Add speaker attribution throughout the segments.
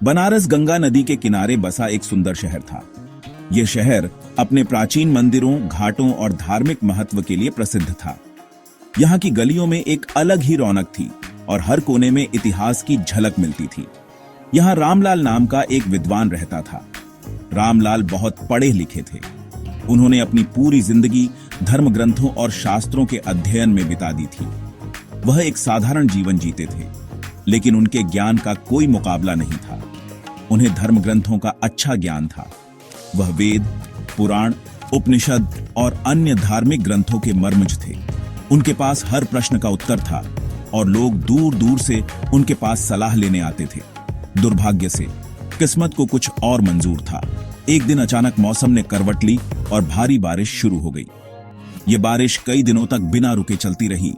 Speaker 1: बनारस गंगा नदी के किनारे बसा एक सुंदर शहर था। यह शहर अपने प्राचीन मंदिरों, घाटों और धार्मिक महत्व के लिए प्रसिद्ध था। यहाँ की गलियों में एक अलग ही रौनक थी और हर कोने में इतिहास की झलक मिलती थी। यहाँ रामलाल नाम का एक विद्वान रहता था। रामलाल बहुत पढ़े लिखे थे। उन्होंने अपनी पूरी जिंदगी धर्म ग्रंथों और शास्त्रों के अध्ययन में बिता दी थी। वह एक साधारण जीवन जीते थे, लेकिन उनके ज्ञान का कोई मुकाबला नहीं था। उन्हें धर्म ग्रंथों का अच्छा ज्ञान था। वह वेद, पुराण, उपनिषद और अन्य धार्मिक ग्रंथों के मर्मज्ञ थे। उनके पास हर प्रश्न का उत्तर था और लोग दूर दूर से उनके पास सलाह लेने आते थे। दुर्भाग्य से किस्मत को कुछ और मंजूर था। एक दिन अचानक मौसम ने करवट ली और भारी बारिश शुरू हो गई। ये बारिश कई दिनों तक बिना रुके चलती रही।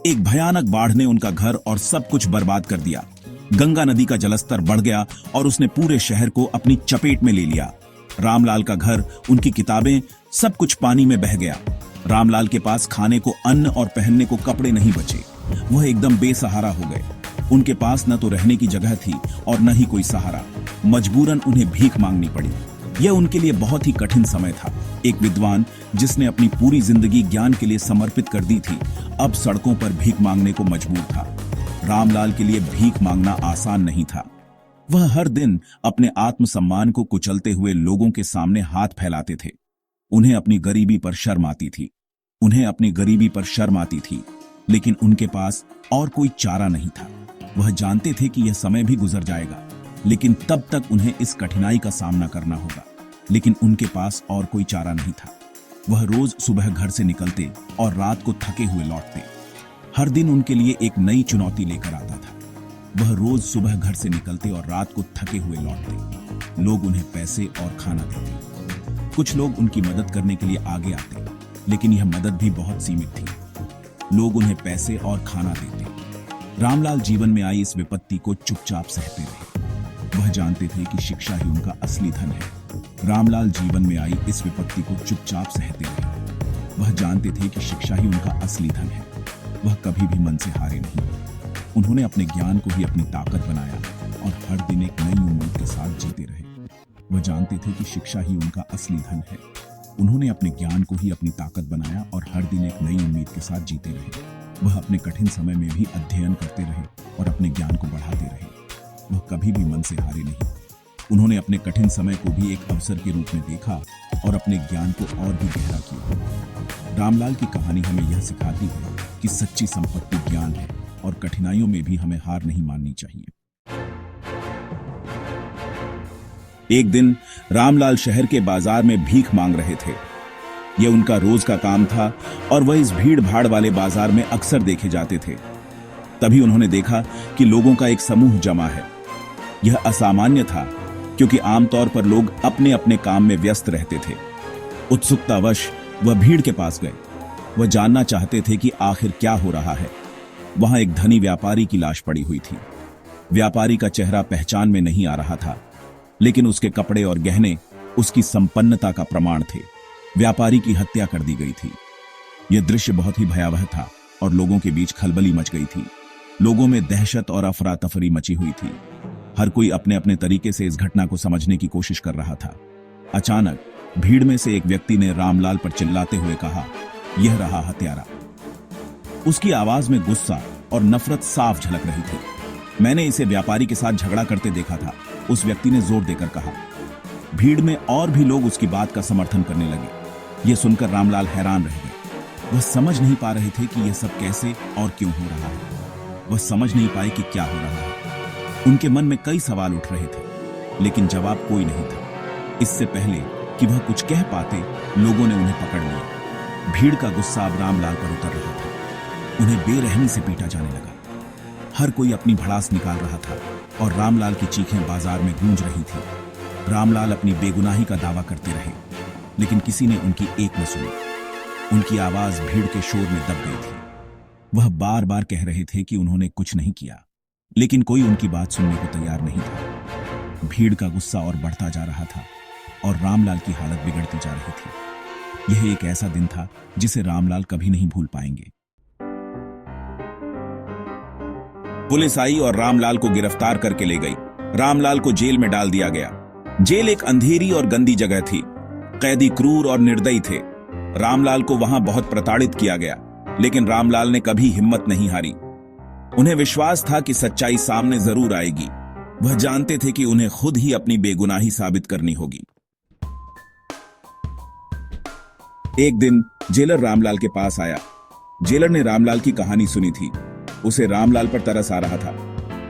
Speaker 1: एक भयानक बाढ़ ने उनका घर और सब कुछ बर्बाद कर दिया। गंगा नदी का जलस्तर बढ़ गया और उसने पूरे शहर को अपनी चपेट में ले लिया। रामलाल का घर, उनकी किताबें, सब कुछ पानी में बह गया। रामलाल के पास खाने को अन्न और पहनने को कपड़े नहीं बचे। वह एकदम बेसहारा हो गए। उनके पास न तो रहने की जगह थी और न ही कोई सहारा। मजबूरन उन्हें भीख मांगनी पड़ी। यह उनके लिए बहुत ही कठिन समय था। एक विद्वान जिसने अपनी पूरी जिंदगी ज्ञान के लिए समर्पित कर दी थी, अब सड़कों पर भीख मांगने को मजबूर था। रामलाल के लिए भीख मांगना आसान नहीं था। वह हर दिन अपने आत्मसम्मान को कुचलते हुए लोगों के सामने हाथ फैलाते थे। उन्हें अपनी गरीबी पर शर्म आती थी, लेकिन उनके पास और कोई चारा नहीं था। वह जानते थे कि यह समय भी गुजर जाएगा, लेकिन तब तक उन्हें इस कठिनाई का सामना करना होगा। लेकिन उनके पास और कोई चारा नहीं था। वह रोज सुबह घर से निकलते और रात को थके हुए लौटते। हर दिन उनके लिए एक नई चुनौती लेकर आता था। वह रोज सुबह घर से निकलते और रात को थके हुए लौटते। लोग उन्हें पैसे और खाना देते। कुछ लोग उनकी मदद करने के लिए आगे आते, लेकिन यह मदद भी बहुत सीमित थी। लोग उन्हें पैसे और खाना देते। रामलाल जीवन में आई इस विपत्ति को चुपचाप सहते रहे। वह जानते थे कि शिक्षा ही उनका असली धन है। रामलाल जीवन में आई इस विपत्ति को चुपचाप सहते रहे। वह जानते थे कि शिक्षा ही उनका असली धन है। वह कभी भी मन से हारे नहीं। उन्होंने अपने ज्ञान को ही अपनी ताकत बनाया और हर दिन एक नई उम्मीद के साथ जीते रहे। वह जानते थे कि शिक्षा ही उनका असली धन है। उन्होंने अपने ज्ञान को ही अपनी ताकत बनाया और हर दिन एक नई उम्मीद के साथ जीते रहे। वह अपने कठिन समय में भी अध्ययन करते रहे और अपने ज्ञान को बढ़ाते रहे। वह कभी भी मन से हारे नहीं। उन्होंने अपने कठिन समय को भी एक अवसर के रूप में देखा और अपने ज्ञान को और भी गहरा किया। रामलाल की कहानी हमें यह सिखाती है कि सच्ची संपत्ति ज्ञान है और कठिनाइयों में भी हमें हार नहीं माननी चाहिए। एक दिन रामलाल शहर के बाजार में भीख मांग रहे थे। यह उनका रोज का काम था और वह इस भीड़ भाड़ वाले बाजार में अक्सर देखे जाते थे। तभी उन्होंने देखा कि लोगों का एक समूह जमा है। यह असामान्य था, क्योंकि आमतौर पर लोग अपने अपने काम में व्यस्त रहते थे। उत्सुकतावश वह भीड़ के पास गए। वह जानना चाहते थे कि आखिर क्या हो रहा है। वहां एक धनी व्यापारी की लाश पड़ी हुई थी। व्यापारी का चेहरा पहचान में नहीं आ रहा था, लेकिन उसके कपड़े और गहने उसकी संपन्नता का प्रमाण थे। व्यापारी की हत्या कर दी गई थी। यह दृश्य बहुत ही भयावह था और लोगों के बीच खलबली मच गई थी। लोगों में दहशत और अफरा तफरी मची हुई थी। हर कोई अपने अपने तरीके से इस घटना को समझने की कोशिश कर रहा था। अचानक भीड़ में से एक व्यक्ति ने रामलाल पर चिल्लाते हुए कहा, "यह रहा हत्यारा।" उसकी आवाज में गुस्सा और नफरत साफ झलक रही थी। "मैंने इसे व्यापारी के साथ झगड़ा करते देखा था," उस व्यक्ति ने जोर देकर कहा। भीड़ में और भी लोग उसकी बात का समर्थन करने लगे। यह सुनकर रामलाल हैरान रह गए। वह समझ नहीं पा रहे थे कि यह सब कैसे और क्यों हो रहा है। वह समझ नहीं पाए कि क्या हो रहा है। उनके मन में कई सवाल उठ रहे थे, लेकिन जवाब कोई नहीं था। इससे पहले कि वह कुछ कह पाते, लोगों ने उन्हें पकड़ लिया। भीड़ का गुस्सा अब रामलाल पर उतर रहा था। उन्हें बेरहमी से पीटा जाने लगा। हर कोई अपनी भड़ास निकाल रहा था और रामलाल की चीखें बाजार में गूंज रही थी। रामलाल अपनी बेगुनाही का दावा करते रहे, लेकिन किसी ने उनकी एक न सुनी। उनकी आवाज भीड़ के शोर में दब गई थी। वह बार बार कह रहे थे कि उन्होंने कुछ नहीं किया, लेकिन कोई उनकी बात सुनने को तैयार नहीं था। भीड़ का गुस्सा और बढ़ता जा रहा था और रामलाल की हालत बिगड़ती जा रही थी। यह एक ऐसा दिन था जिसे रामलाल कभी नहीं भूल पाएंगे। पुलिस आई और रामलाल को गिरफ्तार करके ले गई। रामलाल को जेल में डाल दिया गया। जेल एक अंधेरी और गंदी जगह थी। कैदी क्रूर और निर्दयी थे। रामलाल को वहां बहुत प्रताड़ित किया गया, लेकिन रामलाल ने कभी हिम्मत नहीं हारी। उन्हें विश्वास था कि सच्चाई सामने जरूर आएगी। वह जानते थे कि उन्हें खुद ही अपनी बेगुनाही साबित करनी होगी। एक दिन जेलर रामलाल के पास आया। जेलर ने रामलाल की कहानी सुनी थी। उसे रामलाल पर तरस आ रहा था।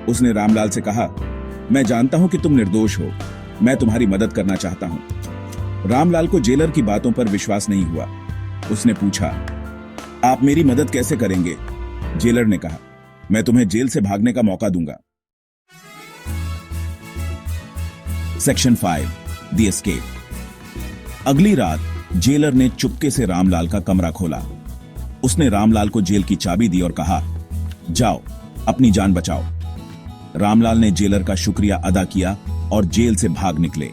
Speaker 1: उसने रामलाल से कहा, मैं जानता हूं कि तुम निर्दोष हो। मैं तुम्हारी मदद करना चाहता हूं। रामलाल को जेलर की बातों पर विश्वास नहीं हुआ। उसने पूछा, आप मेरी मदद कैसे करेंगे? जेलर ने कहा, मैं तुम्हें जेल से भागने का मौका दूंगा। Section 5 the escape. अगली रात जेलर ने चुपके से रामलाल का कमरा खोला। उसने रामलाल को जेल की चाबी दी और कहा, जाओ अपनी जान बचाओ। रामलाल ने जेलर का शुक्रिया अदा किया और जेल से भाग निकले।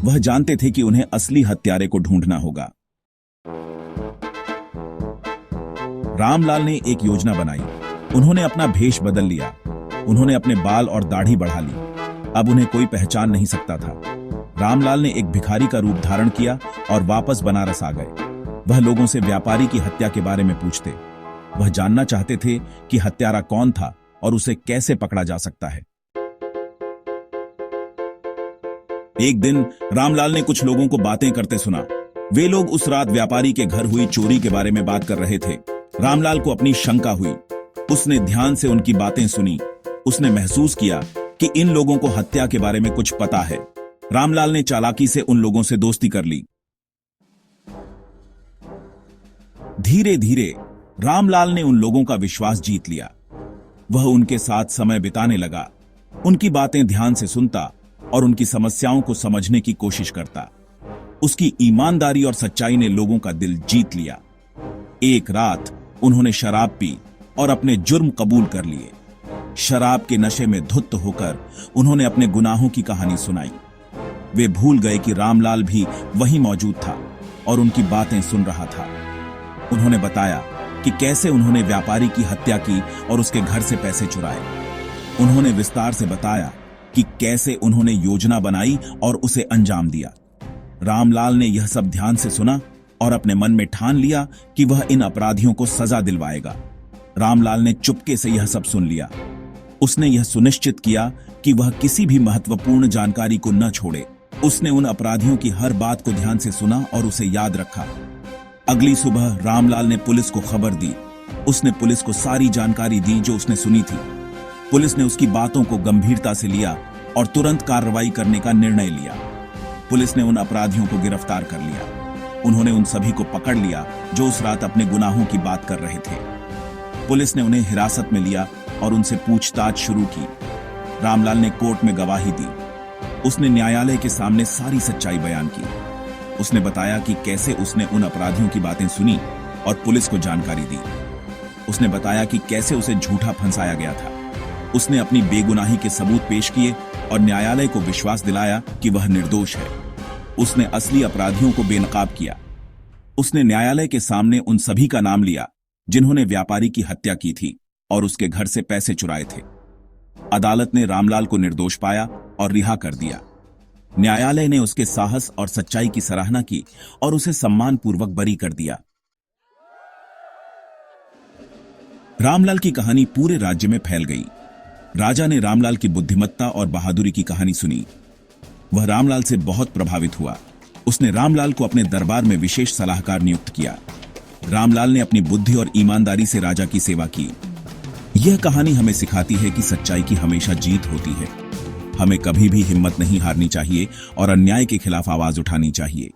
Speaker 1: वह जानते थे कि उन्हें असली हत्यारे को ढूंढना होगा। रामलाल ने एक योजना बनाई। उन्होंने अपना भेष बदल लिया। उन्होंने अपने बाल और दाढ़ी बढ़ा ली। अब उन्हें कोई पहचान नहीं सकता था। रामलाल ने एक भिखारी का रूप धारण किया और वापस बनारस आ गए। वह लोगों से व्यापारी की हत्या के बारे में पूछते। वह जानना चाहते थे कि हत्यारा कौन था और उसे कैसे पकड़ा जा सकता है। एक दिन रामलाल ने कुछ लोगों को बातें करते सुना। वे लोग उस रात व्यापारी के घर हुई चोरी के बारे में बात कर रहे थे। रामलाल को अपनी शंका हुई। उसने ध्यान से उनकी बातें सुनी। उसने महसूस किया कि इन लोगों को हत्या के बारे में कुछ पता है। रामलाल ने चालाकी से उन लोगों से दोस्ती कर ली। धीरे धीरे रामलाल ने उन लोगों का विश्वास जीत लिया। वह उनके साथ समय बिताने लगा, उनकी बातें ध्यान से सुनता और उनकी समस्याओं को समझने की कोशिश करता। उसकी ईमानदारी और सच्चाई ने लोगों का दिल जीत लिया। एक रात उन्होंने शराब पी और अपने जुर्म कबूल कर लिए। शराब के नशे में धुत होकर उन्होंने अपने गुनाहों की कहानी सुनाई। वे भूल गए कि रामलाल भी वहीं मौजूद था और उनकी बातें सुन रहा था। उन्होंने बताया कि कैसे उन्होंने व्यापारी की हत्या की और उसके घर से पैसे चुराए। उन्होंने विस्तार से बताया कि कैसे उन्होंने योजना बनाई और उसे अंजाम दिया। रामलाल ने यह सब ध्यान से सुना और अपने मन में ठान लिया कि वह इन अपराधियों को सजा दिलवाएगा। रामलाल ने चुपके से यह सब सुन लिया। उसने यह सुनिश्चित किया कि वह किसी भी महत्वपूर्ण जानकारी को न छोड़े। उसने उन अपराधियों की हर बात को ध्यान से सुना और उसे याद रखा। अगली सुबह रामलाल ने पुलिस को खबर दी। उसने पुलिस को सारी जानकारी दी जो उसने सुनी थी। पुलिस ने उसकी बातों को गंभीरता से लिया और तुरंत कार्रवाई करने का निर्णय लिया। पुलिस ने उन अपराधियों को गिरफ्तार कर लिया। उन्होंने उन सभी को पकड़ लिया जो उस रात अपने गुनाहों की बात कर रहे थे। पुलिस ने उन्हें हिरासत में लिया और उनसे पूछताछ शुरू की। रामलाल ने कोर्ट में गवाही दी। उसने न्यायालय के सामने सारी सच्चाई बयान की। उसने बताया कि कैसे उसने उन अपराधियों की बातें सुनी और पुलिस को जानकारी दी। उसने बताया कि कैसे उसे झूठा फंसाया गया था। उसने अपनी बेगुनाही के सबूत पेश किए और न्यायालय को विश्वास दिलाया कि वह निर्दोष है। उसने असली अपराधियों को बेनकाब किया। उसने न्यायालय के सामने उन सभी का नाम लिया जिन्होंने व्यापारी की हत्या की थी और उसके घर से पैसे चुराए थे। अदालत ने रामलाल को निर्दोष पाया और रिहा कर दिया। न्यायालय ने उसके साहस और सच्चाई की सराहना की और उसे सम्मानपूर्वक बरी कर दिया। रामलाल की कहानी पूरे राज्य में फैल गई। राजा ने रामलाल की बुद्धिमत्ता और बहादुरी की कहानी सुनी। वह रामलाल से बहुत प्रभावित हुआ। उसने रामलाल को अपने दरबार में विशेष सलाहकार नियुक्त किया। रामलाल ने अपनी बुद्धि और ईमानदारी से राजा की सेवा की। यह कहानी हमें सिखाती है कि सच्चाई की हमेशा जीत होती है। हमें कभी भी हिम्मत नहीं हारनी चाहिए और अन्याय के खिलाफ आवाज उठानी चाहिए।